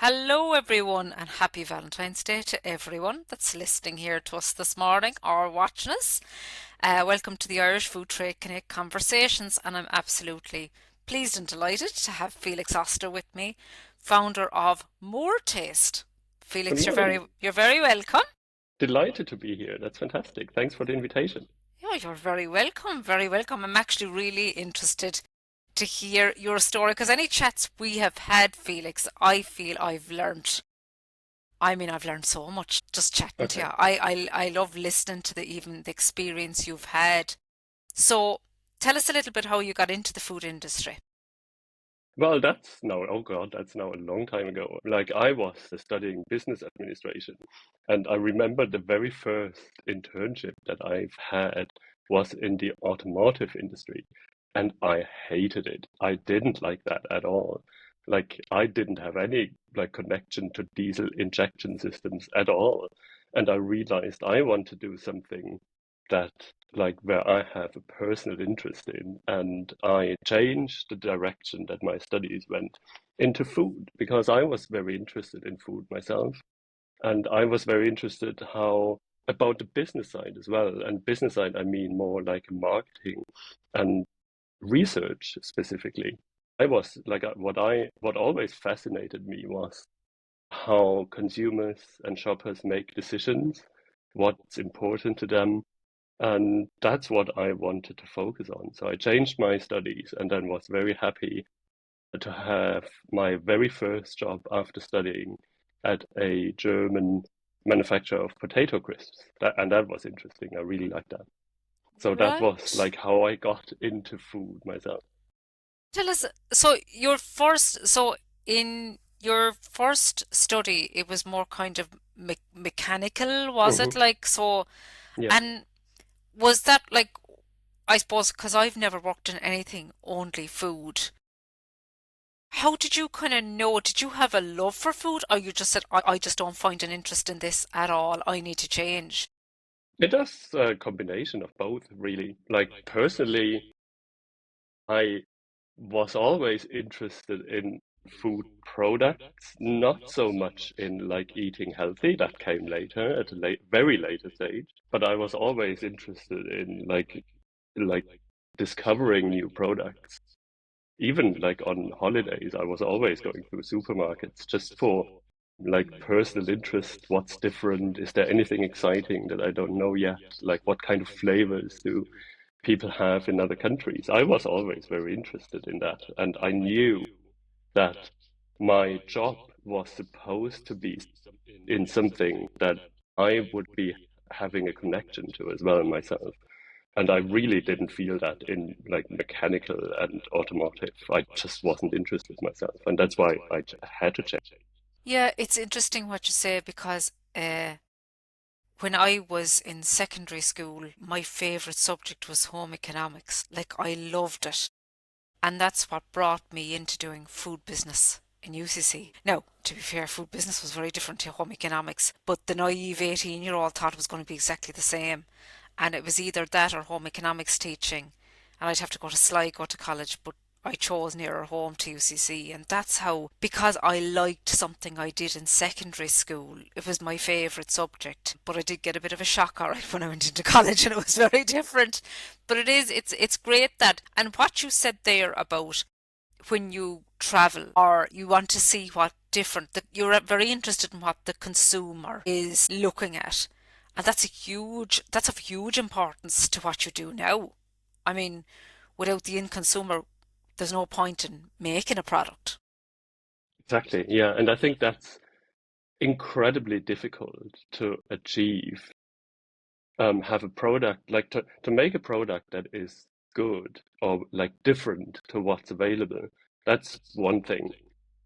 Hello, everyone, and happy Valentine's Day to everyone that's listening here to us this morning or watching us. Welcome to the Irish Food Trade Connect Conversations, and I'm absolutely pleased and delighted to have Felix Oster with me, founder of Mór Taste. Good Felix, morning. you're very welcome. Delighted to be here. That's fantastic. Thanks for the invitation. Yeah, you're very welcome, very welcome. I'm actually really interested to hear your story because any chats we have had, Felix, I feel I've learned so much just chatting to you. Okay. I love listening to even the experience you've had. So tell us a little bit how you got into the food industry. Well, that's now a long time ago. Like I was studying business administration, and I remember the very first internship that I've had was in the automotive industry, and I hated it. I didn't like that at all. Like I didn't have any like connection to diesel injection systems at all. And I realized I want to do something that like where I have a personal interest in, and I changed the direction that my studies went into food because I was very interested in food myself, and I was very interested how about the business side as well. And business side, I mean more like marketing and research specifically. I was like what always fascinated me was how consumers and shoppers make decisions, what's important to them, and that's what I wanted to focus on. So I changed my studies and then was very happy to have my very first job after studying at a German manufacturer of potato crisps. And that was interesting. I really liked that. So that was Right. like how I got into food myself. Tell us, so in your first study, it was more kind of mechanical, was it? Hmm. Like, so, Yeah. and was that like, I suppose, because I've never worked in anything only food. How did you kind of know? Did you have a love for food, or you just said, I just don't find an interest in this at all. I need to change? It is a combination of both, really. Like personally, I was always interested in food products, not so much in like eating healthy. That came later at a very later stage. But I was always interested in like discovering new products. Even like on holidays, I was always going through supermarkets just for like personal interest. What's different? Is there anything exciting that I don't know yet? Like what kind of flavors do people have in other countries? I was always very interested in that. And I knew that my job was supposed to be in something that I would be having a connection to as well myself. And I really didn't feel that in like mechanical and automotive. I just wasn't interested myself. And that's why I had to change. Yeah, it's interesting what you say because when I was in secondary school, my favorite subject was home economics. Like, I loved it. And that's what brought me into doing food business in UCC. Now, to be fair, food business was very different to home economics, but the naive 18-year-old thought it was going to be exactly the same. And it was either that or home economics teaching. And I'd have to go to Sligo to college, but I chose nearer home to UCC. And that's how, because I liked something I did in secondary school, it was my favourite subject. But I did get a bit of a shock, all right, when I went into college and it was very different. But it's great that, and what you said there about when you travel or you want to see what different, that you're very interested in what the consumer is looking at. And that's of huge importance to what you do now. I mean, without the end consumer, there's no point in making a product. Exactly. Yeah. And I think that's incredibly difficult to achieve. Have a product like to make a product that is good or like different to what's available. That's one thing.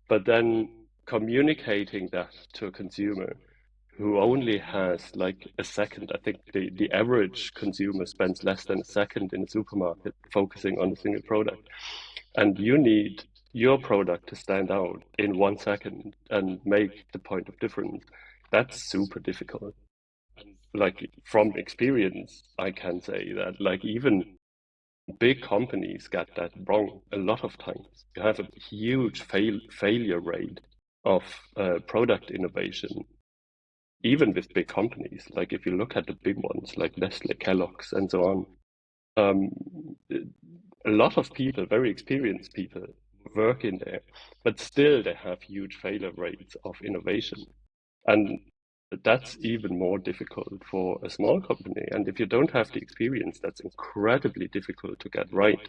But then communicating that to a consumer who only has like a second. I think the average consumer spends less than a second in a supermarket focusing on a single product. And you need your product to stand out in 1 second and make the point of difference. That's super difficult. Like from experience, I can say that like even big companies get that wrong a lot of times. You have a huge failure rate of product innovation, even with big companies. Like if you look at the big ones like Nestle, Kellogg's, and so on, um, a lot of people, very experienced people, work in there, but still they have huge failure rates of innovation. And that's even more difficult for a small company. And if you don't have the experience, that's incredibly difficult to get right.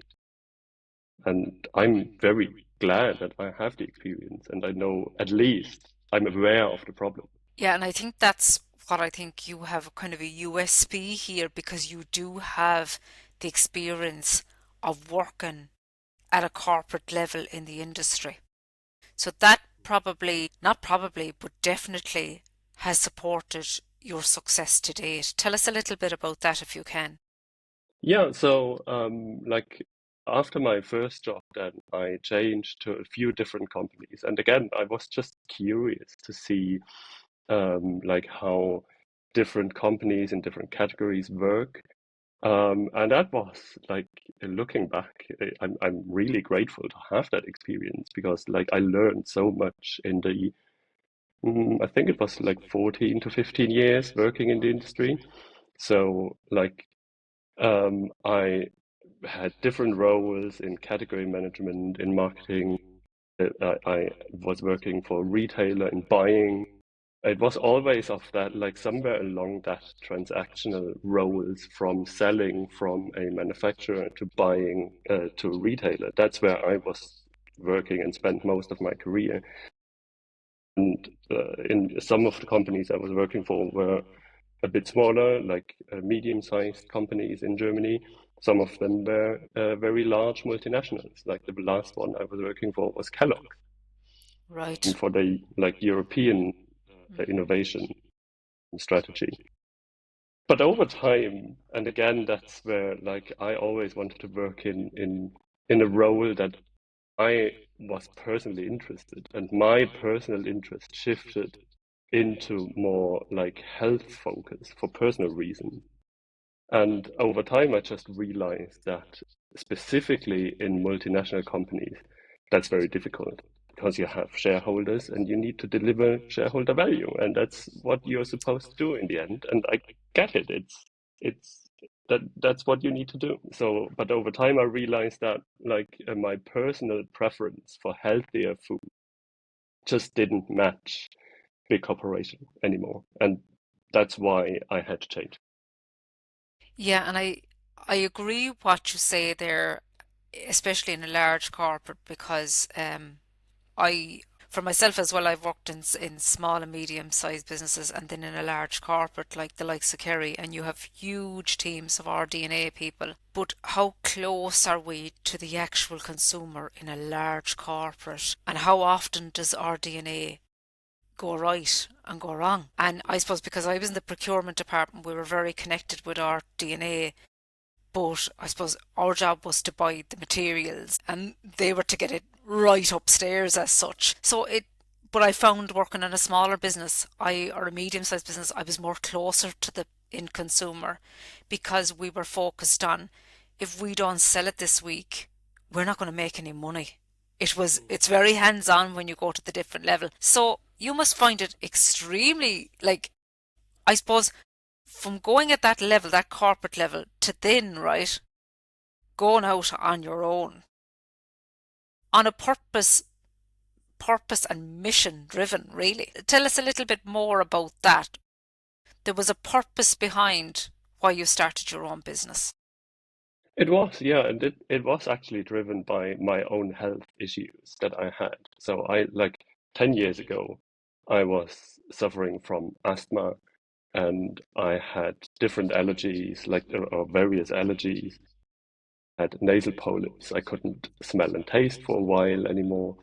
And I'm very glad that I have the experience and I know at least I'm aware of the problem. Yeah, and I think that's what I think you have kind of a USP here because you do have the experience of working at a corporate level in the industry. So that probably, not probably, but definitely has supported your success to date. Tell us a little bit about that if you can. Yeah, so like after my first job, then I changed to a few different companies. And again, I was just curious to see like how different companies in different categories work. And that was like looking back, I'm really grateful to have that experience because like I learned so much in the I think it was like 14 to 15 years working in the industry. So like I had different roles in category management, in marketing. I was working for a retailer in buying. It was always of that, like somewhere along that transactional roles from selling from a manufacturer to buying to a retailer. That's where I was working and spent most of my career. And in some of the companies I was working for were a bit smaller, like medium-sized companies in Germany. Some of them were very large multinationals. Like the last one I was working for was Kellogg, Right. for the like European Mm. innovation strategy. But over time, and again, that's where like I always wanted to work in a role that I was personally interested, and my personal interest shifted into more like health focus for personal reasons. And over time, I just realized that specifically in multinational companies, that's very difficult because you have shareholders and you need to deliver shareholder value, and that's what you're supposed to do in the end. And I get it. It's that's what you need to do. So, but over time, I realized that like my personal preference for healthier food just didn't match big corporation anymore, and that's why I had to change. Yeah, and I agree what you say there, especially in a large corporate, because I, for myself as well, I've worked in small and medium-sized businesses and then in a large corporate like the likes of Kerry, and you have huge teams of RD&A people. But how close are we to the actual consumer in a large corporate? And how often does RD&A go right and go wrong? And I suppose because I was in the procurement department, we were very connected with our DNA, but I suppose our job was to buy the materials and they were to get it right upstairs as such. But I found working in a smaller business, or a medium-sized business, I was more closer to the end consumer because we were focused on if we don't sell it this week, we're not going to make any money. It's very hands-on when you go to the different level. So you must find it extremely, like, I suppose from going at that level, that corporate level, to then, right, going out on your own on a purpose and mission driven, really. Tell us a little bit more about that. There was a purpose behind why you started your own business. It was, yeah, and it was actually driven by my own health issues that I had. So I like 10 years ago, I was suffering from asthma and I had different allergies, like or various allergies. I had nasal polyps. I couldn't smell and taste for a while anymore.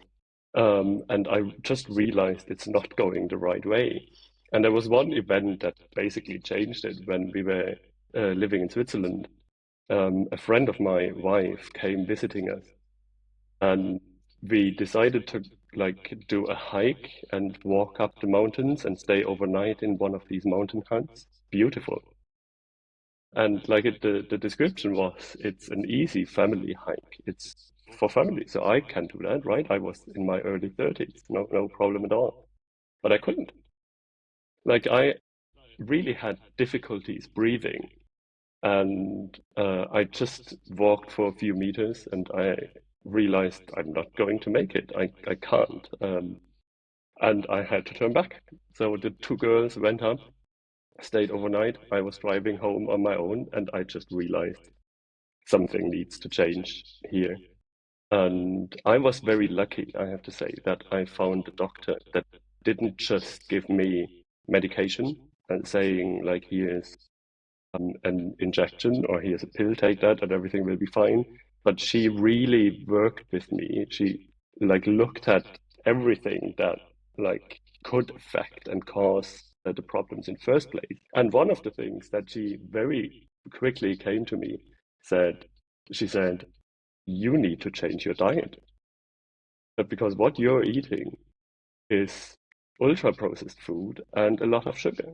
And I just realized it's not going the right way. And there was one event that basically changed it when we were living in Switzerland. A friend of my wife came visiting us, and we decided to like do a hike and walk up the mountains and stay overnight in one of these mountain huts. Beautiful. And like the description was, it's an easy family hike. It's for family. So I can do that, right? I was in my early 30s, no problem at all. But I couldn't. Like I really had difficulties breathing, and I just walked for a few meters, and I realized I'm not going to make it. I can't. And I had to turn back. So the two girls went up, stayed overnight. I was driving home on my own, and I just realized something needs to change here. And I was very lucky, I have to say, that I found a doctor that didn't just give me medication and saying, like, here's an injection or here's a pill, take that and everything will be fine. But she really worked with me. She like looked at everything that like could affect and cause the problems in first place. And one of the things that she very quickly came to me said, she said, you need to change your diet. Because what you're eating is ultra processed food and a lot of sugar.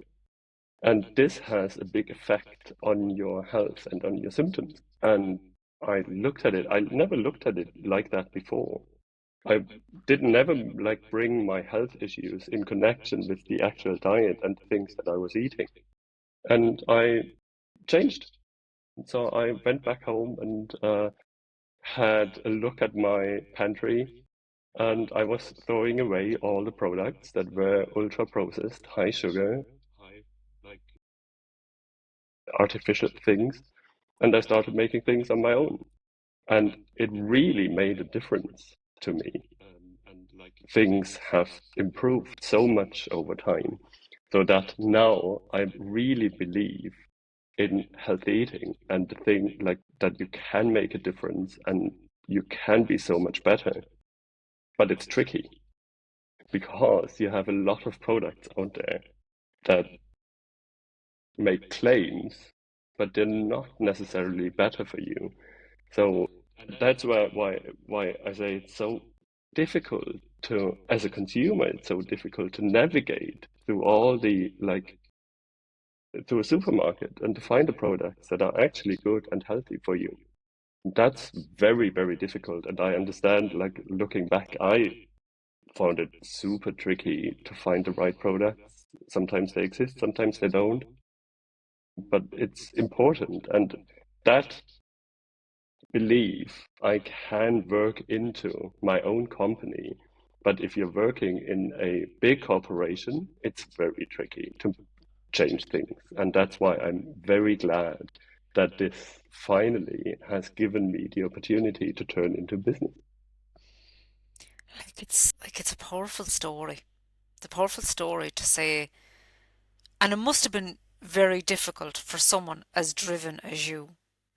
And this has a big effect on your health and on your symptoms. And I looked at it, I never looked at it like that before. I did never like bring my health issues in connection with the actual diet and things that I was eating. And I changed. So I went back home and had a look at my pantry, and I was throwing away all the products that were ultra processed, high sugar, high like artificial things, and I started making things on my own. And it really made a difference to me. And like things have improved so much over time, so that now I really believe in healthy eating and the thing like that you can make a difference and you can be so much better. But it's tricky because you have a lot of products out there that make claims, but they're not necessarily better for you. So that's why I say it's so difficult to, as a consumer, it's so difficult to navigate through all the like through a supermarket and to find the products that are actually good and healthy for you. That's very, very difficult. And I understand, like looking back, I found it super tricky to find the right products. Sometimes they exist, sometimes they don't, but it's important. And that belief I can work into my own company. But if you're working in a big corporation, it's very tricky to change things. And that's why I'm very glad that this finally has given me the opportunity to turn into business. Like it's a powerful story. The powerful story to say, and it must have been very difficult for someone as driven as you,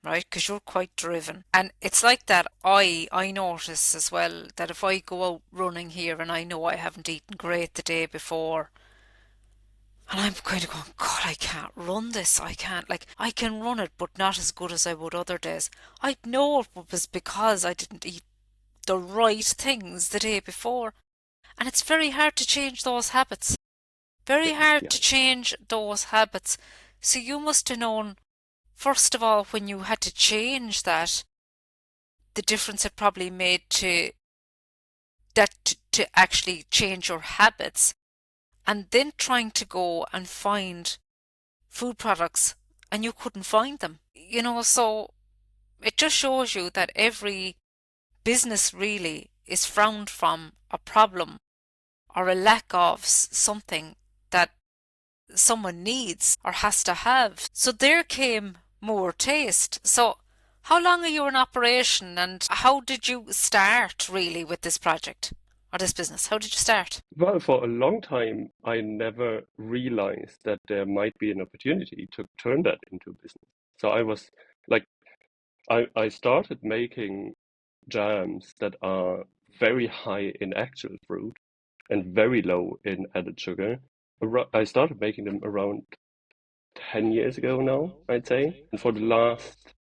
right? Because you're quite driven. And it's like that I notice as well that if I go out running here and I know I haven't eaten great the day before, and I'm kind of going, God, I can't run this. I can't, like, I can run it, but not as good as I would other days. I know it was because I didn't eat the right things the day before. And it's very hard to change those habits. Very Yes, hard yeah. to change those habits. So you must have known, first of all, when you had to change that, the difference it probably made to to actually change your habits, and then trying to go and find food products and you couldn't find them. So it just shows you that every business really is frowned from a problem or a lack of something that someone needs or has to have. So there came Mór Taste. So how long are you in operation and how did you start really with this project or this business? How did you start? Well, for a long time, I never realized that there might be an opportunity to turn that into a business. So I was like, I started making jams that are very high in actual fruit and very low in added sugar. I started making them around 10 years ago now, I'd say. And for the last,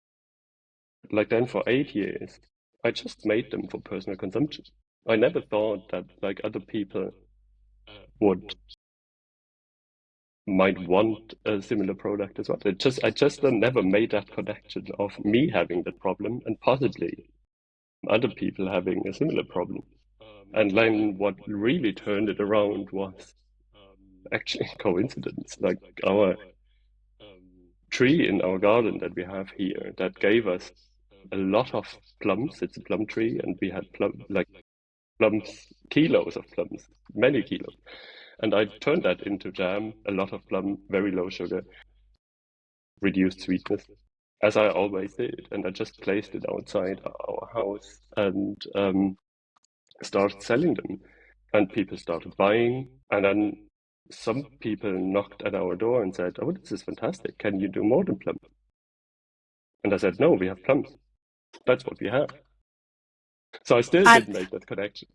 like then for 8 years, I just made them for personal consumption. I never thought that like other people would might want a similar product as well. I just never made that connection of me having that problem and possibly other people having a similar problem. And then what really turned it around was actually coincidence. Like our tree in our garden that we have here that gave us a lot of plums. It's a plum tree, and we had plums, kilos of plums, many kilos. And I turned that into jam, a lot of plum, very low sugar, reduced sweetness, as I always did. And I just placed it outside our house and started selling them. And people started buying. And then some people knocked at our door and said, "Oh, this is fantastic. Can you do more than plum?" And I said, "No, we have plums. That's what we have." So I still And didn't make that connection.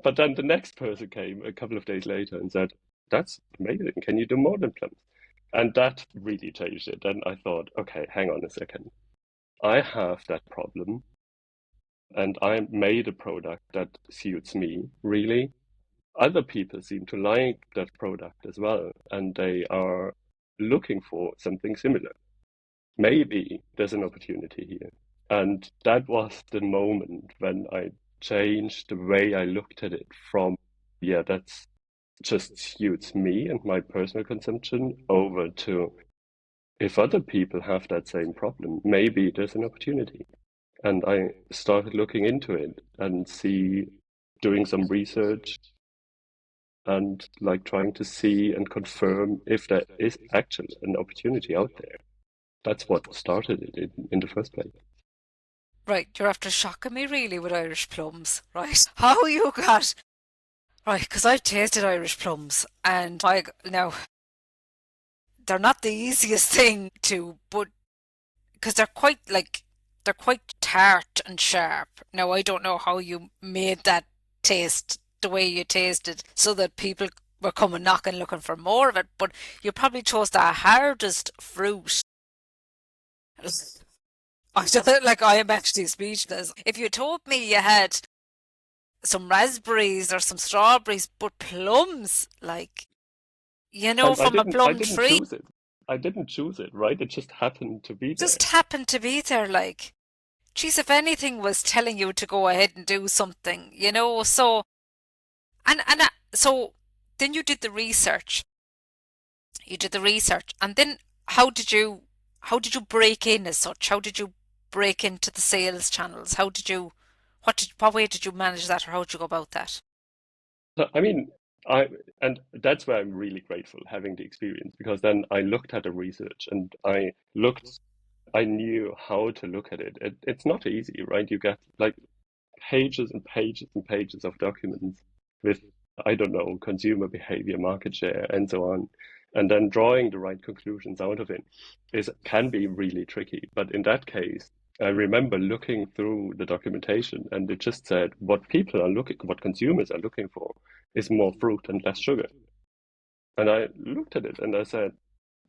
But then the next person came a couple of days later and said, "That's amazing. Can you do more than plums?" And that really changed it. And I thought, okay, hang on a second. I have that problem and I made a product that suits me, really. Other people seem to like that product as well, and they are looking for something similar. Maybe there's an opportunity here. And that was the moment when I changed the way I looked at it from, yeah, that's just suits me and my personal consumption over to if other people have that same problem, maybe there's an opportunity. And I started looking into it and doing some research and like trying to see and confirm if there is actually an opportunity out there. That's what started it in the first place. right, you're after shocking me really with Irish plums, right? How you got right? Because I've tasted Irish plums, and now they're not the easiest thing to, but because they're quite tart and sharp. Now I don't know how you made that taste the way you tasted so that people were coming knocking looking for more of it, but you probably chose the hardest fruit. I don't like I am actually speechless. If you told me you had some raspberries or some strawberries, but plums, like And from a I plum didn't tree, choose it. I didn't choose it, right? It just happened to be there. just happened to be there, like. Geez, if anything was telling you to go ahead and do something, so so then you did the research. You did the research, and then how did you break in as such? How did you break into the sales channels? What way did you manage that, or how did you go about that? So, I mean, I and that's where I'm really grateful having the experience because then I looked at the research and I knew how to look at it. It's not easy, right? You get like pages and pages and pages of documents with, I don't know, consumer behavior, market share, and so on. And then drawing the right conclusions out of it can be really tricky. But in that case, I remember looking through the documentation and it just said what consumers are looking for is more fruit and less sugar. And I looked at it and I said,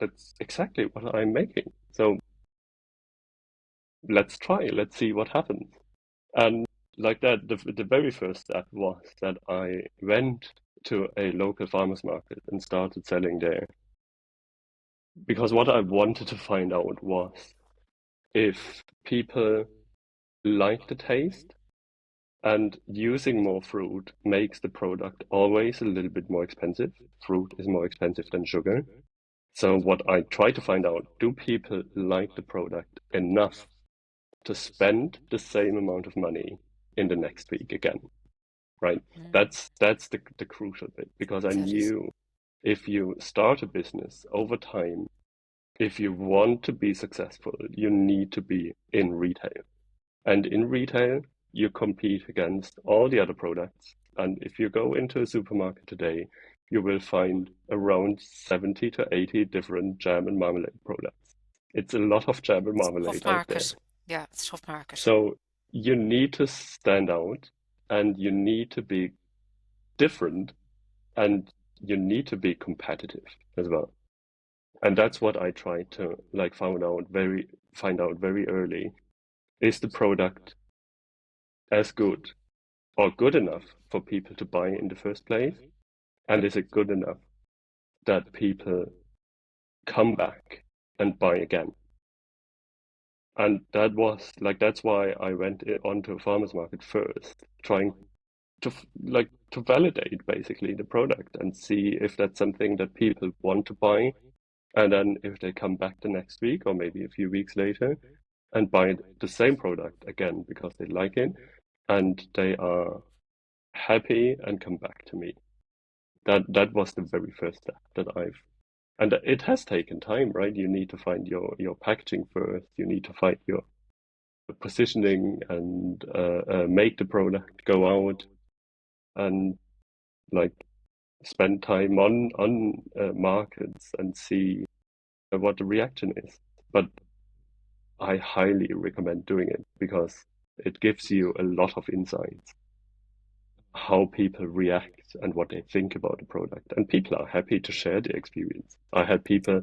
that's exactly what I'm making. So let's try, let's see what happens. And like that, the very first step was that I went to a local farmers market and started selling there. Because what I wanted to find out was if people like the taste and using more fruit makes the product always a little bit more expensive. Fruit is more expensive than sugar. So what I try to find out, do people like the product enough to spend the same amount of money in the next week again? Right? Mm, That's the crucial bit because I that is, knew if you start a business over time, if you want to be successful, you need to be in retail. And in retail, you compete against all the other products. And if you go into a supermarket today, you will find around 70 to 80 different jam and marmalade products. It's a lot of jam and tough marmalade out there. market. Yeah, it's a tough market. So you need to stand out and you need to be different and you need to be competitive as well. And that's what I tried to like find out very early. Is the product as good or good enough for people to buy in the first place? And is it good enough that people come back and buy again? And that was like that's why I went onto a farmer's market first, trying to like to validate basically the product and see if that's something that people want to buy. And then if they come back the next week or maybe a few weeks later and buy the same product again because they like it and they are happy and come back to me. That was the very first step that I've and it has taken time, right? You need to find your packaging first. You need to find your positioning and make the product go out and like spend time on markets and see what the reaction is. But I highly recommend doing it because it gives you a lot of insights how people react and what they think about the product. And people are happy to share their experience. I had people,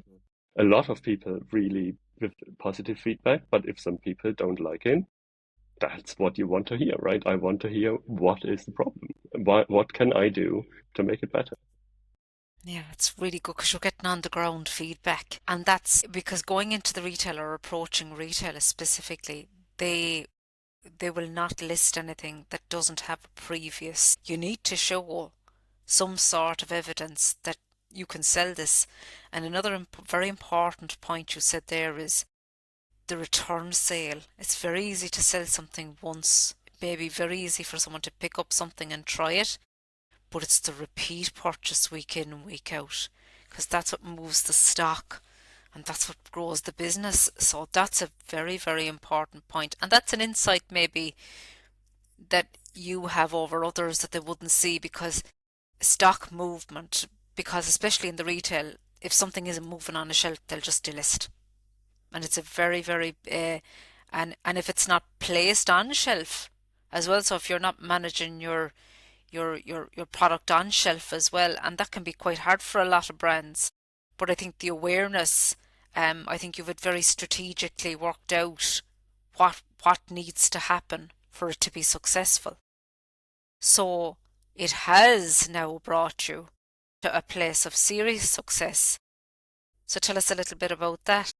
a lot of people really with positive feedback, but if some people don't like it, that's what you want to hear, right? I want to hear what is the problem? What can I do to make it better? Yeah, it's really good because you're getting on the ground feedback. And that's because going into the retailer or approaching retailers specifically, they they will not list anything that doesn't have a previous. You need to show some sort of evidence that you can sell this. And another very important point you said there is the return sale. It's very easy to sell something once. It may be very easy for someone to pick up something and try it, but it's the repeat purchase week in and week out because that's what moves the stock and that's what grows the business. So that's a very, very important point. And that's an insight maybe that you have over others that they wouldn't see because stock movement, because especially in the retail, if something isn't moving on a shelf, they'll just delist. And it's a very, very, and if it's not placed on shelf as well, so if you're not managing your product on shelf as well, and that can be quite hard for a lot of brands. But I think the awareness, I think you've it very strategically worked out what needs to happen for it to be successful. So it has now brought you to a place of serious success. So tell us a little bit about that.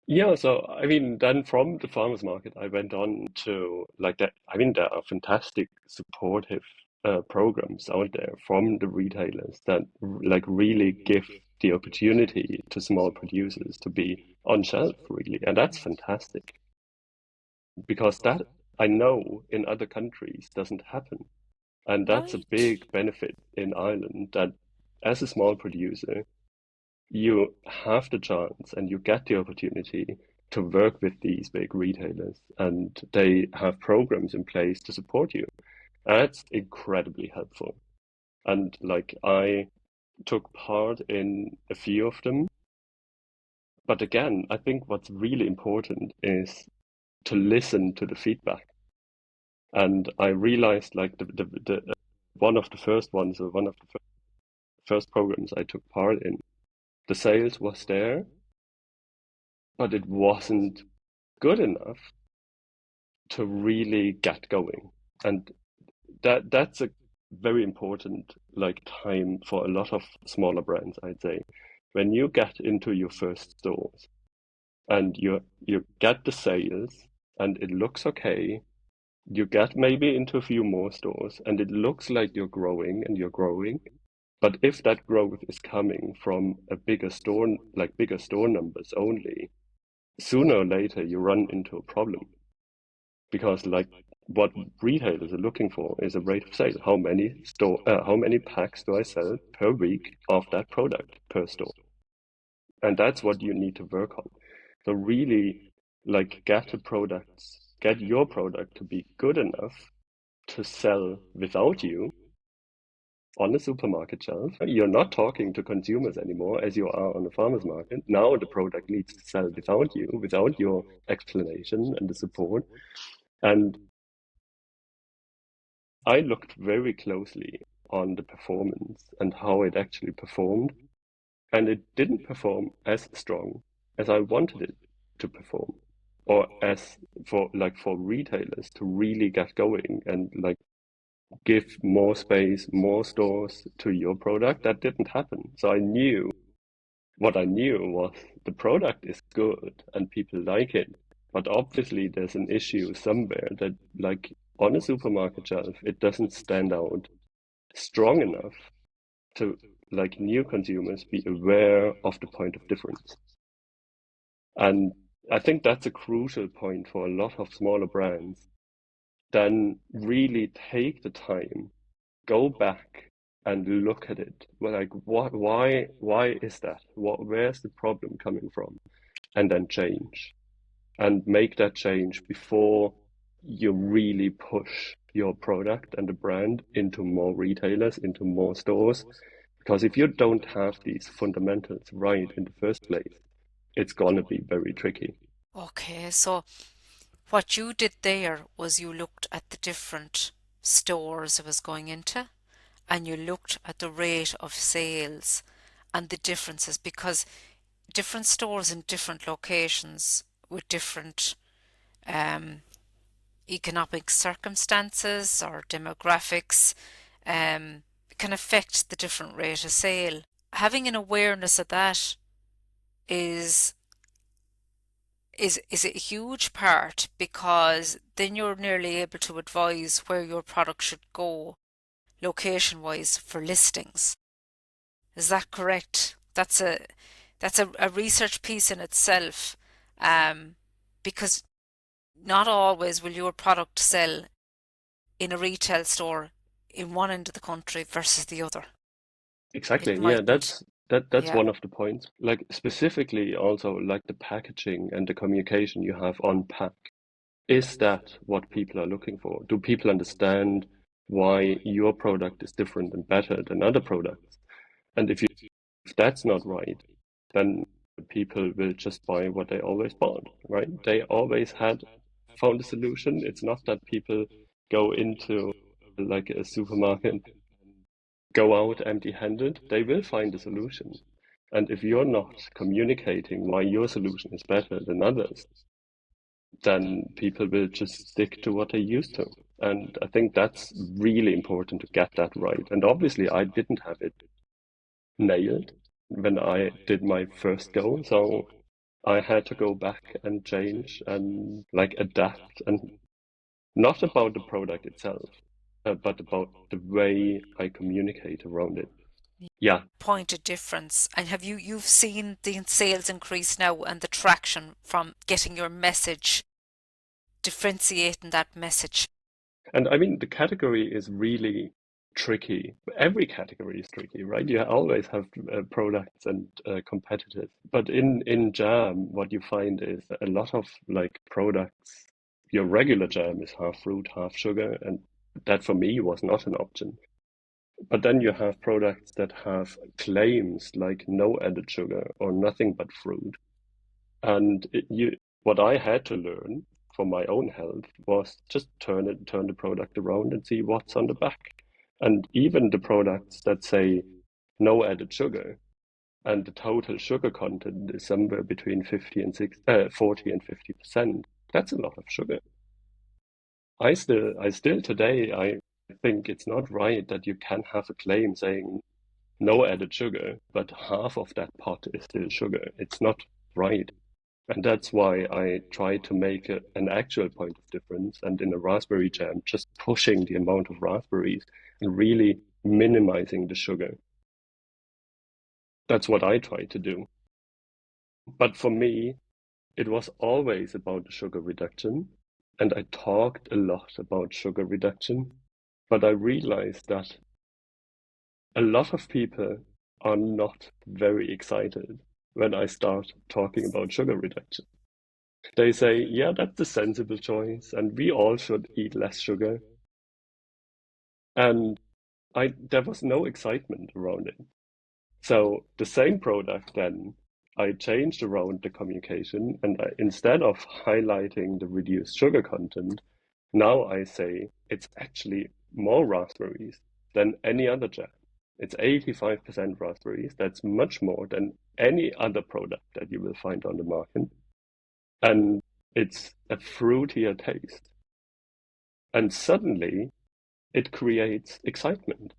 Yeah, so I mean, then from the farmers market, I went on to like that. I mean, there are fantastic supportive programs out there from the retailers that like really give the opportunity to small producers to be on shelf, really, and that's fantastic because that I know in other countries doesn't happen, and that's a Right. big benefit in Ireland that as a small producer you have the chance and you get the opportunity to work with these big retailers and they have programs in place to support you. That's incredibly helpful. And like I took part in a few of them. But again, I think what's really important is to listen to the feedback. And I realized like the one of the first ones or one of the first programs I took part in, the sales was there, but it wasn't good enough to really get going. And that's a very important like time for a lot of smaller brands, I'd say. When you get into your first stores and you get the sales and it looks okay, you get maybe into a few more stores and it looks like you're growing and you're growing. But if that growth is coming from a bigger store, like bigger store numbers only, sooner or later you run into a problem because like what retailers are looking for is a rate of sale. How many packs do I sell per week of that product per store? And that's what you need to work on. So really like get your product to be good enough to sell without you on the supermarket shelf. You're not talking to consumers anymore as you are on the farmer's market. Now the product needs to sell without you, without your explanation and the support. And I looked very closely on the performance and how it actually performed, and it didn't perform as strong as I wanted it to perform, or as for retailers to really get going and like give more space, more stores to your product. That didn't happen. So I knew what I knew was the product is good and people like it. But obviously, there's an issue somewhere that, like on a supermarket shelf, it doesn't stand out strong enough to like new consumers be aware of the point of difference. And I think that's a crucial point for a lot of smaller brands. Then really take the time, go back and look at it. Well, like why is that? Where's the problem coming from? And then change. And make that change before you really push your product and the brand into more retailers, into more stores. Because if you don't have these fundamentals right in the first place, it's gonna be very tricky. Okay, so what you did there was you looked at the different stores it was going into, and you looked at the rate of sales and the differences, because different stores in different locations with different um, economic circumstances or demographics can affect the different rate of sale. Having an awareness of that is is a huge part, because then you're nearly able to advise where your product should go location wise for listings. Is that correct? That's a research piece in itself, um, because not always will your product sell in a retail store in one end of the country versus the other. It Exactly. Yeah, mightn't. that's Yeah. one of the points. Like specifically also like the packaging and the communication you have on pack. Is that what people are looking for? Do people understand why your product is different and better than other products? And if that's not right, then people will just buy what they always bought, right? They always had found a solution. It's not that people go into like a supermarket, go out empty-handed. They will find a solution. And if you're not communicating why your solution is better than others, then people will just stick to what they used to. And I think that's really important to get that right. And obviously, I didn't have it nailed when I did my first go. So I had to go back and change and like adapt, and not about the product itself, but about the way I communicate around it. Yeah, Point of difference. And you've seen the sales increase now and the traction from getting your message, differentiating that message. and I mean, the category is really tricky. Every category is tricky, right? You always have products and competitors. But in jam, what you find is a lot of like products. Your regular jam is half fruit, half sugar, and that for me was not an option. But then you have products that have claims like no added sugar or nothing but fruit. And what I had to learn for my own health was just turn the product around and see what's on the back. And even the products that say no added sugar and the total sugar content is somewhere between 40 and 50%. That's a lot of sugar. I still today, I think it's not right that you can have a claim saying no added sugar, but half of that pot is still sugar. It's not right. And that's why I try to make an actual point of difference. And in a raspberry jam, just pushing the amount of raspberries and really minimizing the sugar. That's what I try to do. But for me, it was always about the sugar reduction. And I talked a lot about sugar reduction. But I realized that a lot of people are not very excited when I start talking about sugar reduction. They say, yeah, that's a sensible choice, and we all should eat less sugar. And there was no excitement around it. So the same product then, I changed around the communication, and instead of highlighting the reduced sugar content, now I say it's actually more raspberries than any other jam. It's 85% raspberries. That's much more than any other product that you will find on the market. And it's a fruitier taste. And suddenly it creates excitement.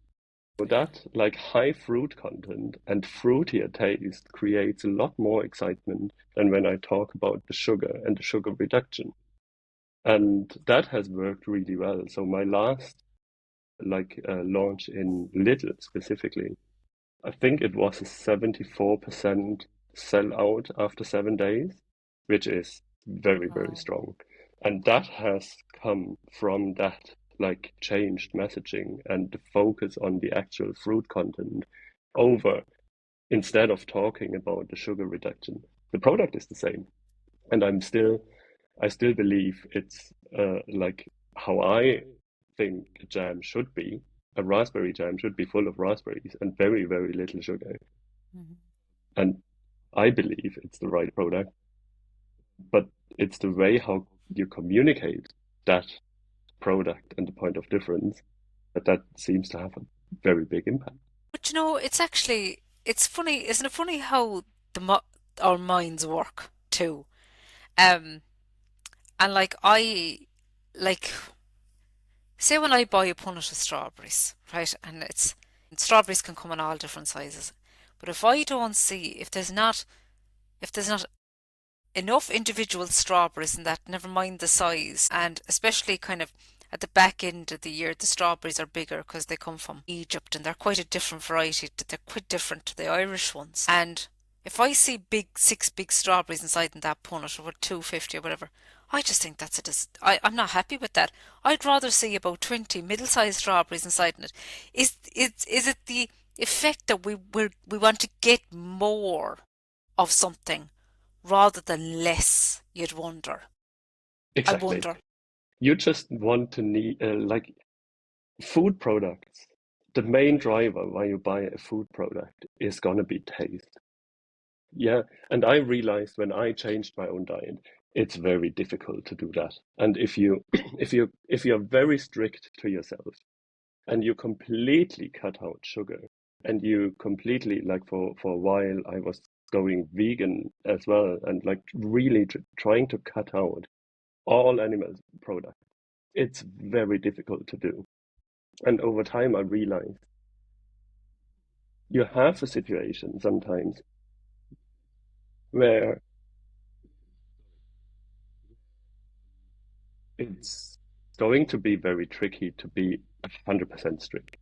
So that like high fruit content and fruitier taste creates a lot more excitement than when I talk about the sugar and the sugar reduction. And that has worked really well. So my last launch in Lidl specifically, I think it was a 74% sell out after 7 days, which is very, very Wow. strong. And that has come from that like changed messaging and the focus on the actual fruit content over instead of talking about the sugar reduction. The product is the same. And I still believe it's like how I think a jam should be. A raspberry jam should be full of raspberries and very, very little sugar. Mhm. And I believe it's the right product, but it's the way how you communicate that product and the point of difference that seems to have a very big impact. But it's actually it's funny, isn't it funny how the mo our minds work too? Um, and like like say when I buy a punnet of strawberries, right? And it's strawberries can come in all different sizes. But if I don't see if there's not enough individual strawberries in that, never mind the size, and especially kind of at the back end of the year, the strawberries are bigger because they come from Egypt and they're quite a different variety. They're quite different to the Irish ones. And if I see six big strawberries inside in that punnet or 250 or whatever, I just think that's it. I'm not happy with that. I'd rather see about 20 middle-sized strawberries inside in it. Is it the effect that we want to get more of something rather than less, you'd wonder. I Exactly. wonder. You just want to need like food products. The main driver why you buy a food product is gonna be taste. Yeah, and I realized when I changed my own diet, it's very difficult to do that. And if you're very strict to yourself and you completely cut out sugar and you completely like for a while I was going vegan as well and like really trying to cut out all animal products. It's very difficult to do. And over time I realized you have a situation sometimes where it's going to be very tricky to be 100% strict.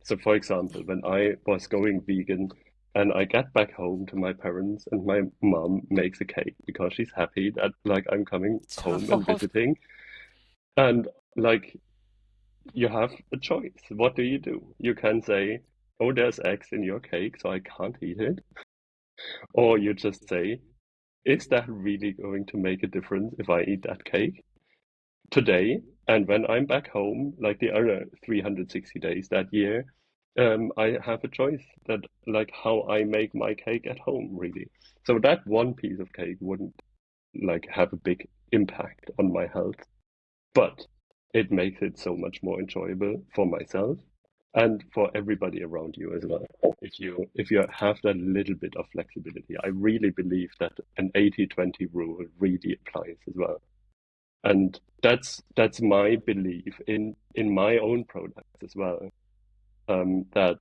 So, for example, when I was going vegan and I get back home to my parents and my mom makes a cake because she's happy that like I'm coming home and Oh, visiting, and like you have a choice. What do? You can say, "Oh, there's eggs in your cake, so I can't eat it," or you just say, "Is that really going to make a difference if I eat that cake today?" And when I'm back home, like the other 360 days that year, I have a choice that like how I make my cake at home, really. So that one piece of cake wouldn't like have a big impact on my health, but it makes it so much more enjoyable for myself and for everybody around you as well. If you have that little bit of flexibility, I really believe that an 80-20 rule really applies as well. And that's my belief in my own products as well. That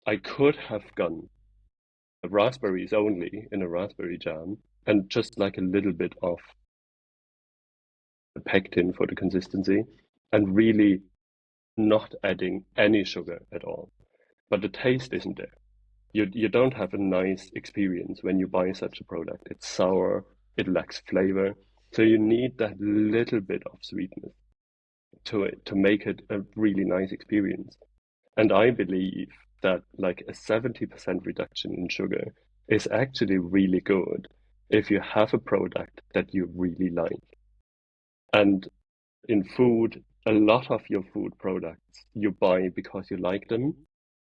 I could have gone raspberries only in a raspberry jam and just like a little bit of pectin for the consistency and really not adding any sugar at all. But the taste isn't there. You don't have a nice experience when you buy such a product. It's sour, it lacks flavor. So you need that little bit of sweetness to it to make it a really nice experience. And I believe that like a 70% reduction in sugar is actually really good if you have a product that you really like. And in food, a lot of your food products you buy because you like them.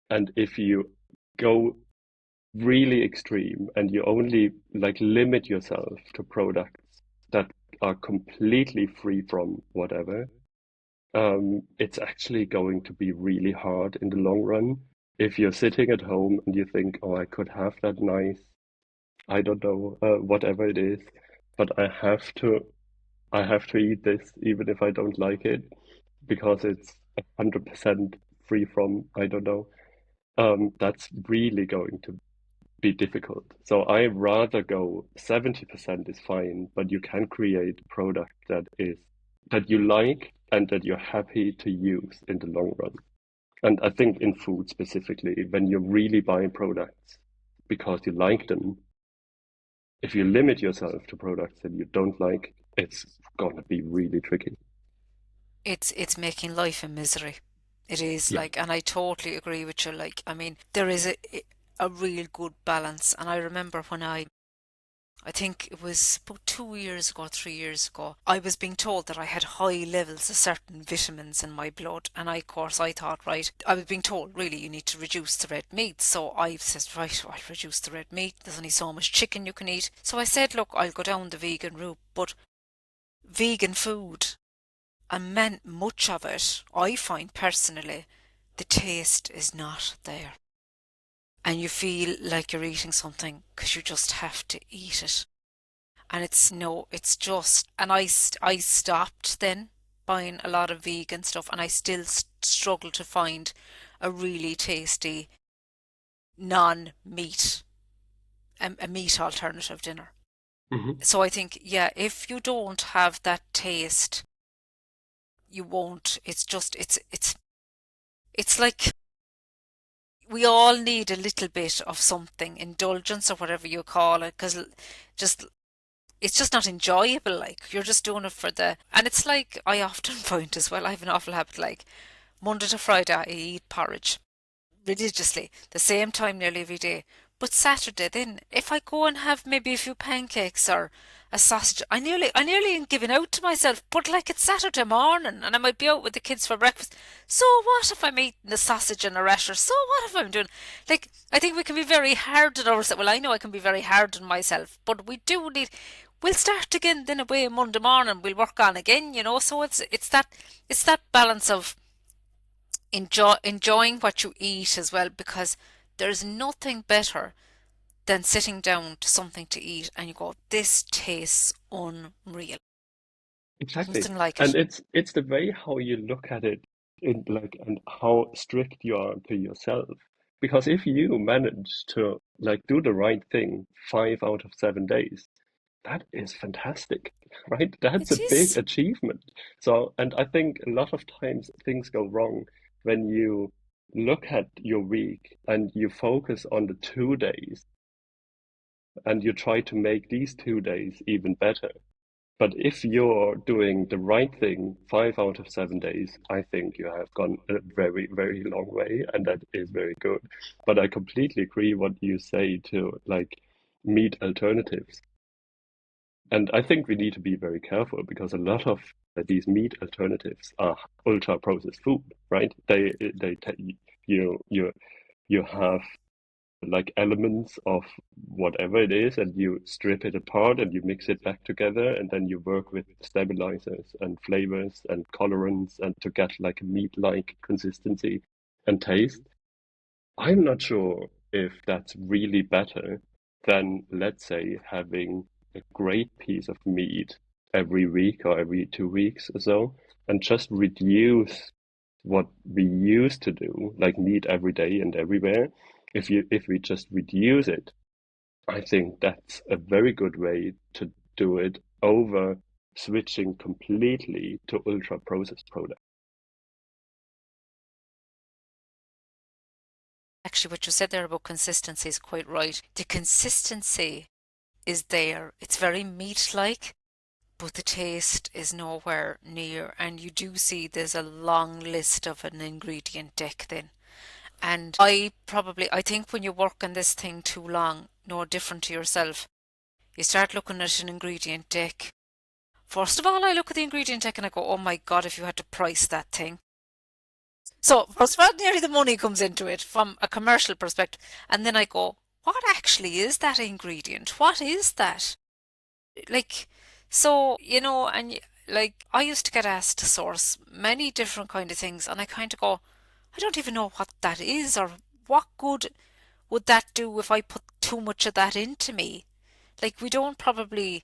And if you go really extreme and you only like limit yourself to products that are completely free from whatever, it's actually going to be really hard in the long run. If you're sitting at home and you think, oh, I could have that nice, I don't know, whatever it is, but I have to eat this even if I don't like it because it's 100% free from, I don't know. that's really going to be difficult. So I rather go 70% is fine, but you can create a product that you like and that you're happy to use in the long run. And I think in food specifically, when you're really buying products because you like them, if you limit yourself to products that you don't like, it's gonna be really tricky. It's making life a misery. It is Yeah. like, and I totally agree with you. Like, I mean, there is a real good balance. And I remember when I think it was about 2 years ago, 3 years ago, I was being told that I had high levels of certain vitamins in my blood. And I, of course, I thought, right, I was being told, really, you need to reduce the red meat. So I said, right, I'll reduce the red meat. There's only so much chicken you can eat. So I said, look, I'll go down the vegan route. But vegan food, and meant much of it, I find personally, the taste is not there. And you feel like you're eating something because you just have to eat it. And it's no, it's just, and I stopped then buying a lot of vegan stuff, and I still struggle to find a really tasty non-meat, a meat alternative dinner. Hmm. So I think, yeah, if you don't have that taste, you won't. It's just, it's like we all need a little bit of something, indulgence or whatever you call it, because just it's just not enjoyable. Like you're just doing it for the, and it's like I often find as well. I have an awful habit, like Monday to Friday, I eat porridge religiously, the same time nearly every day. But Saturday, then if I go and have maybe a few pancakes or a sausage, I nearly am giving out to myself. But like it's Saturday morning, and I might be out with the kids for breakfast. So what if I'm eating a sausage and a rasher? So what if I'm doing? Like I think we can be very hard on ourselves. Well, I know I can be very hard on myself, but we do need. We'll start again then away Monday morning. We'll work on again, you know. So it's that balance of enjoying what you eat as well, because there's nothing better than sitting down to something to eat and you go, this tastes unreal. Exactly. Nothing like And it. it's the way how you look at it in like and how strict you are to yourself. Because if you manage to like do the right thing 5 out of 7 days, that is fantastic, right? That's a It big is. achievement. So, and I think a lot of times things go wrong when you look at your week and you focus on the 2 days and you try to make these 2 days even better. But if you're doing the right thing 5 out of 7 days, I think you have gone a very, very long way, and that is very good. But I completely agree what you say to like meat alternatives. And I think we need to be very careful because a lot of these meat alternatives are ultra processed food, right? You you have like elements of whatever it is, and you strip it apart and you mix it back together, and then you work with stabilizers and flavors and colorants and to get like a meat-like consistency and taste. I'm not sure if that's really better than, let's say, having a great piece of meat every week or every 2 weeks or so, and just reduce what we used to do, like meat every day and everywhere. If we just reduce it, I think that's a very good way to do it over switching completely to ultra processed products. Actually, what you said there about consistency is quite right. The consistency is there. It's very meat-like, but the taste is nowhere near. And you do see there's a long list of an ingredient deck then. And I think when you work on this thing too long, no different to yourself, you start looking at an ingredient deck. First of all, I look at the ingredient deck and I go, oh my God, if you had to price that thing. So, first of all, nearly the money comes into it from a commercial perspective. And then I go, what actually is that ingredient? What is that? Like, so, like, I used to get asked to source many different kind of things, and I kind of go, I don't even know what that is, or what good would that do if I put too much of that into me? Like, we don't probably,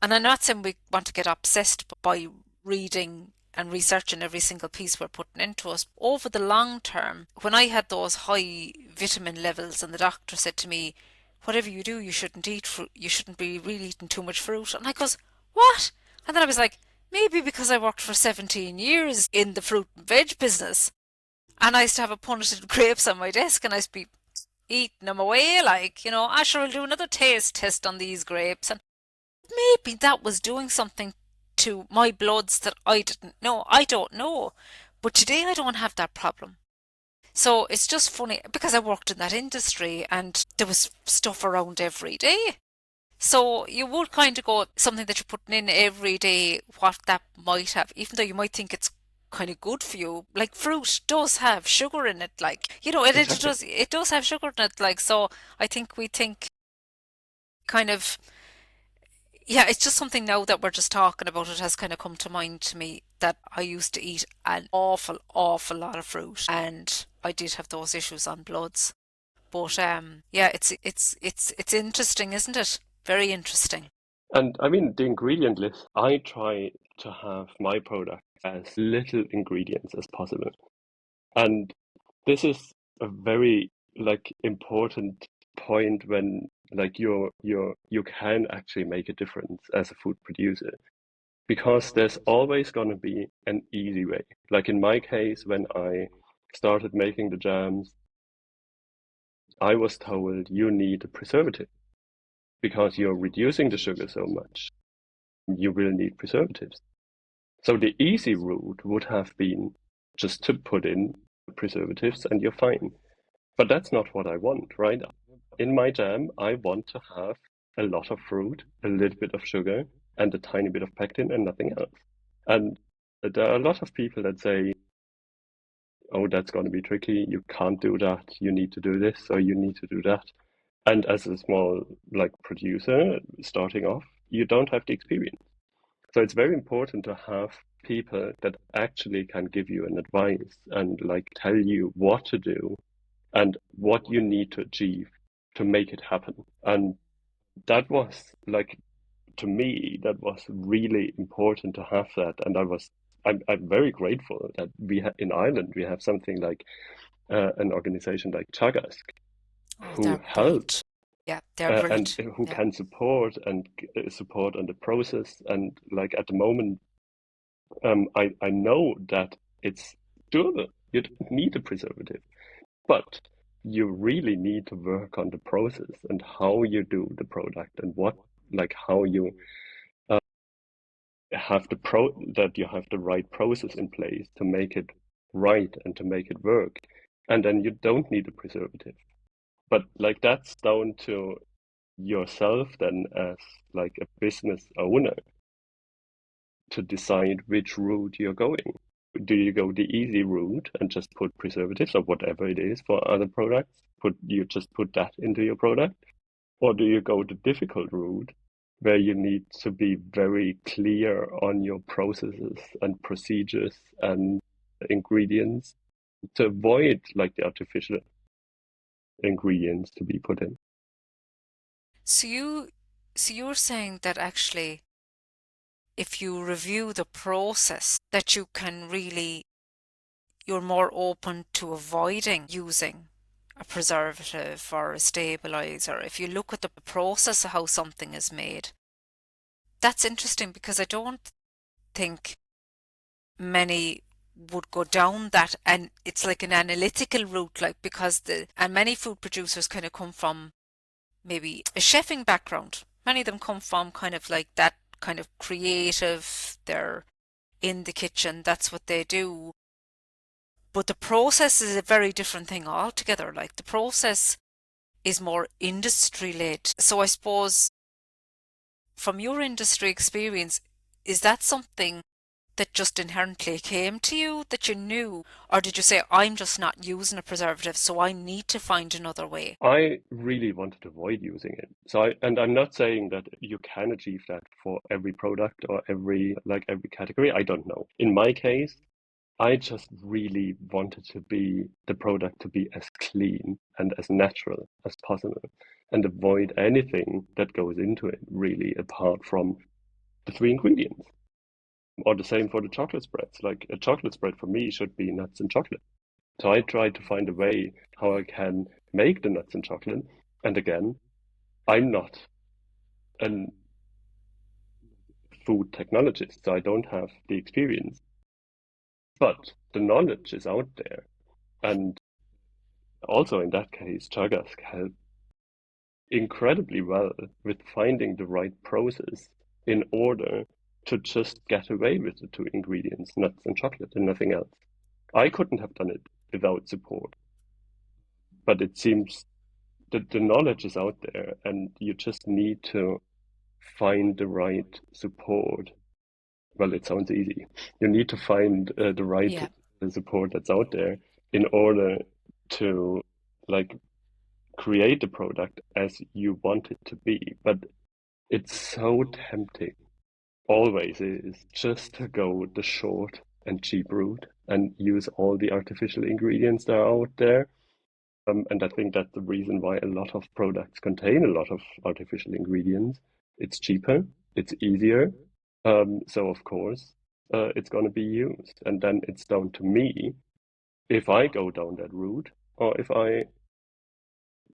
and I'm not saying we want to get obsessed by reading and researching every single piece we're putting into us. Over the long term, when I had those high vitamin levels and the doctor said to me, whatever you do, you shouldn't eat fruit, you shouldn't be really eating too much fruit. And I goes, what? And then I was like, maybe because I worked for 17 years in the fruit and veg business and I used to have a punnet of grapes on my desk and I used to be eating them away like, I sure will do another taste test on these grapes. And maybe that was doing something to my bloods that I didn't know. I don't know. But today I don't have that problem. So it's just funny because I worked in that industry and there was stuff around every day. So you would kind of go something that you're putting in every day, what that might have, even though you might think it's kind of good for you. Like fruit does have sugar in it, like Exactly. it does have sugar in it, like so. I think we think kind of yeah, it's just something now that we're just talking about. It has kind of come to mind to me that I used to eat an awful lot of fruit, and I did have those issues on bloods. But yeah, it's interesting, isn't it? Very interesting. And I mean, the ingredient list, I try to have my product as little ingredients as possible. And this is a very important point when you can actually make a difference as a food producer because there's always going to be an easy way. Like in my case, when I started making the jams, I was told you need a preservative because you're reducing the sugar so much. You will need preservatives. So the easy route would have been just to put in preservatives and you're fine. But that's not what I want, right? In my jam, I want to have a lot of fruit, a little bit of sugar, and a tiny bit of pectin and nothing else. And there are a lot of people that say, oh, that's going to be tricky. You can't do that. You need to do this or you need to do that. And as a small producer starting off, you don't have the experience. So it's very important to have people that actually can give you an advice and tell you what to do and what you need to achieve to make it happen. And that was to me, that was really important to have that. And I'm very grateful that in Ireland, we have something like an organization like Chagask Oh, who they're help brilliant. Yeah, they're and brilliant. who Yeah. can support and support on the process. And at the moment, I know that it's doable. You don't need a preservative, but you really need to work on the process and how you do the product and how you uh, have that you have the right process in place to make it right and to make it work. And then you don't need a preservative. But that's down to yourself then as a business owner to decide which route you're going. Do you go the easy route and just put preservatives or whatever it is for other products? You just put that into your product? Or do you go the difficult route where you need to be very clear on your processes and procedures and ingredients to avoid the artificial ingredients to be put in? So you're saying that actually if you review the process that you're more open to avoiding using a preservative or a stabilizer if you look at the process of how something is made. That's interesting because I don't think many would go down that, and it's like an analytical route, like because and many food producers kind of come from maybe a chefing background. Many of them come from kind of like that kind of creative, they're in the kitchen, that's what they do. But the process is a very different thing altogether. Like the process is more industry led. So I suppose from your industry experience, is that something that just inherently came to you that you knew? Or did you say, I'm just not using a preservative, so I need to find another way? I really wanted to avoid using it. And I'm not saying that you can achieve that for every product or every category. I don't know. In my case, I just really wanted the product to be as clean and as natural as possible and avoid anything that goes into it really apart from the three ingredients. Or the same for the chocolate spreads. Like a chocolate spread for me should be nuts and chocolate. So I try to find a way how I can make the nuts and chocolate. And again, I'm not a food technologist, so I don't have the experience. But the knowledge is out there. And also in that case, Chagask helped incredibly well with finding the right process in order to just get away with the two ingredients, nuts and chocolate, and nothing else. I couldn't have done it without support, but it seems that the knowledge is out there and you just need to find the right support. Well, it sounds easy. You need to find the right Yeah. support that's out there in order to like create the product as you want it to be. But it's so tempting, always is, just to go the short and cheap route and use all the artificial ingredients that are out there. And I think that's the reason why a lot of products contain a lot of artificial ingredients. It's cheaper, it's easier. So, of course, it's going to be used. And then it's down to me if I go down that route or if I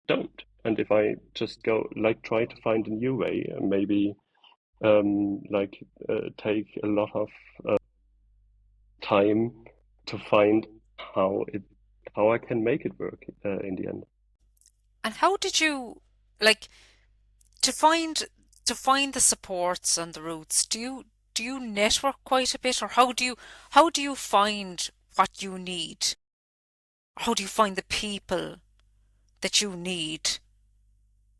don't. And if I just go, like, try to find a new way, and maybe take a lot of time to find how it how I can make it work in the end. And how did you like to find the supports and the routes? Do you network quite a bit, or how do you find what you need? How do you find the people that you need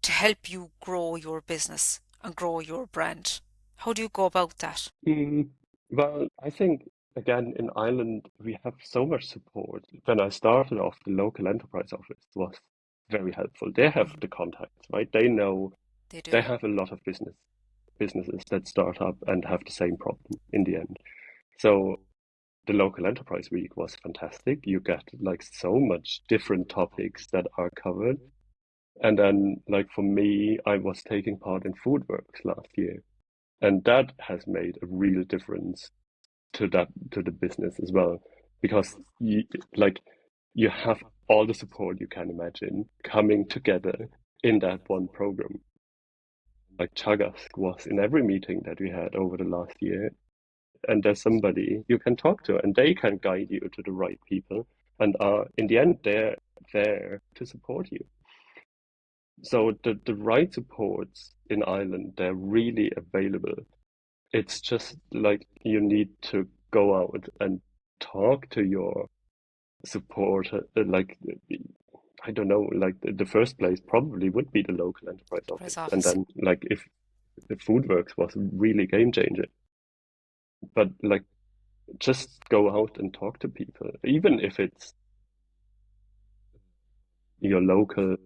to help you grow your business and grow your brand? How do you go about that? Mm, well, I think again in Ireland we have so much support. When I started off, the local enterprise office was very helpful. They have Hmm. the contacts, right? They know They they do. have a lot of businesses that start up and have the same problem in the end. So the local enterprise week was fantastic. You get like so much different topics that are covered. And then like for me, I was taking part in Foodworks last year, and that has made a real difference to the business as well, because like you have all the support you can imagine coming together in that one program. Like Chagask was in every meeting that we had over the last year, and there's somebody you can talk to, and they can guide you to the right people, and are in the end they're there to support you. So the right supports in Ireland, they're really available. It's just like you need to go out and talk to your support. Like, I don't know, like the first place probably would be the local enterprise Press office. And office. then, like, if the Foodworks was really game changer, but like, just go out and talk to people, even if it's your local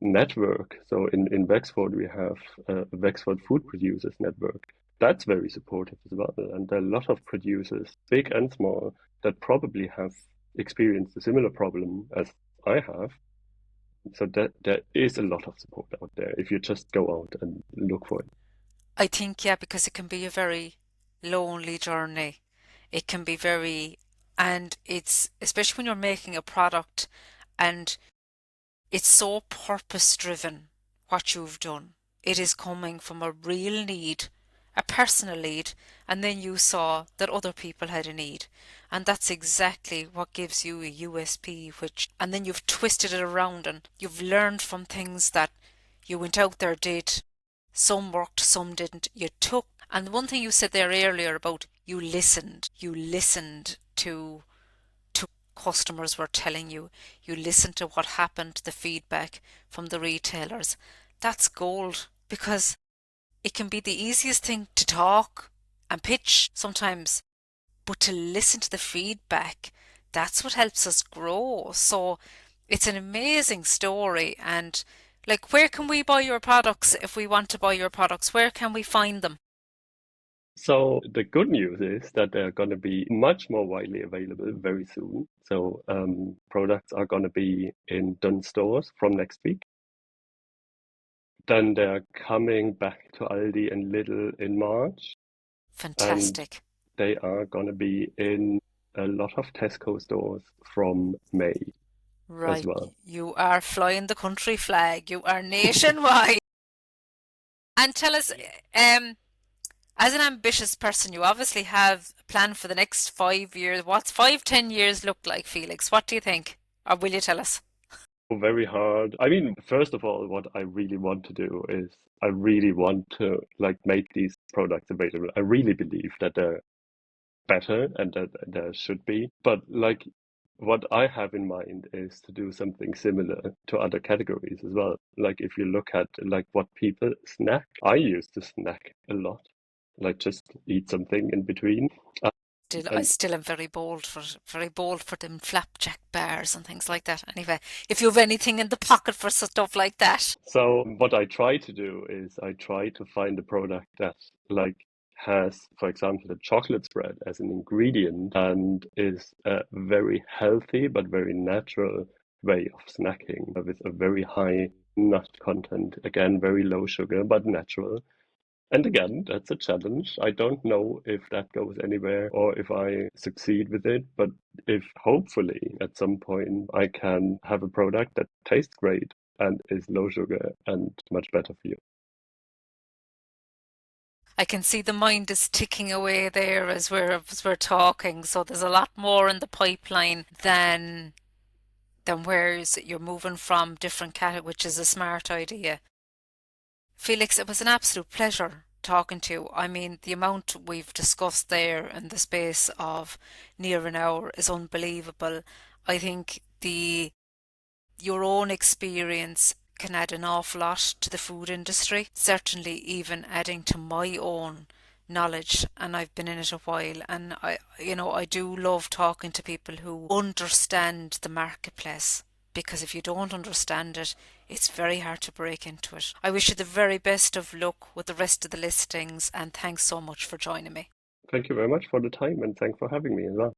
network. So in Wexford, we have a Wexford Food Producers Network. That's very supportive as well. And there are a lot of producers, big and small, that probably have experienced a similar problem as I have. So that there is a lot of support out there if you just go out and look for it. I think, yeah, because it can be a very lonely journey. It can be very, and it's especially when you're making a product and it's so purpose driven what you've done. It is coming from a real need, a personal need, and then you saw that other people had a need. And that's exactly what gives you a USP, and then you've twisted it around and you've learned from things that you went out there, did. Some worked, some didn't. You took, and one thing you said there earlier about you listened to customers were telling you. You listened to what happened, the feedback from the retailers. That's gold because it can be the easiest thing to talk and pitch sometimes, but to listen to the feedback, that's what helps us grow. So it's an amazing story. And like, where can we buy your products if we want to buy your products? Where can we find them? So the good news is that they're going to be much more widely available very soon. So products are going to be in Dunnes stores from next week. Then they're coming back to Aldi and Lidl in March. and Fantastic. they are going to be in a lot of Tesco stores from May as Right. well. You are flying the country flag. You are nationwide. And tell us, um, as an ambitious person, you obviously have a plan for the next 5 years. What's 5, 10 years look like, Felix? What do you think? Or will you tell us? Very hard. I mean, first of all, what I really want to do is I really want to like make these products available. I really believe that they're better and that there should be. But like what I have in mind is to do something similar to other categories as well. Like if you look at like what people snack, I used to snack a lot, like just eat something in between. I And still am very bold for them flapjack bars and things like that. Anyway, if you have anything in the pocket for stuff like that, so what I try to do is I try to find a product that like has, for example, a chocolate spread as an ingredient and is a very healthy but very natural way of snacking with a very high nut content. Again, very low sugar but natural. And again, that's a challenge. I don't know if that goes anywhere or if I succeed with it, but if hopefully at some point I can have a product that tastes great and is low sugar and much better for you. I can see the mind is ticking away there as we're talking. So there's a lot more in the pipeline than where's you're moving from different categories, which is a smart idea. Felix, it was an absolute pleasure talking to you. I mean, the amount we've discussed there in the space of near an hour is unbelievable. I think the your own experience can add an awful lot to the food industry, certainly even adding to my own knowledge, and I've been in it a while, and I do love talking to people who understand the marketplace, because if you don't understand it, it's very hard to break into it. I wish you the very best of luck with the rest of the listings, and thanks so much for joining me. Thank you very much for the time and thanks for having me as well.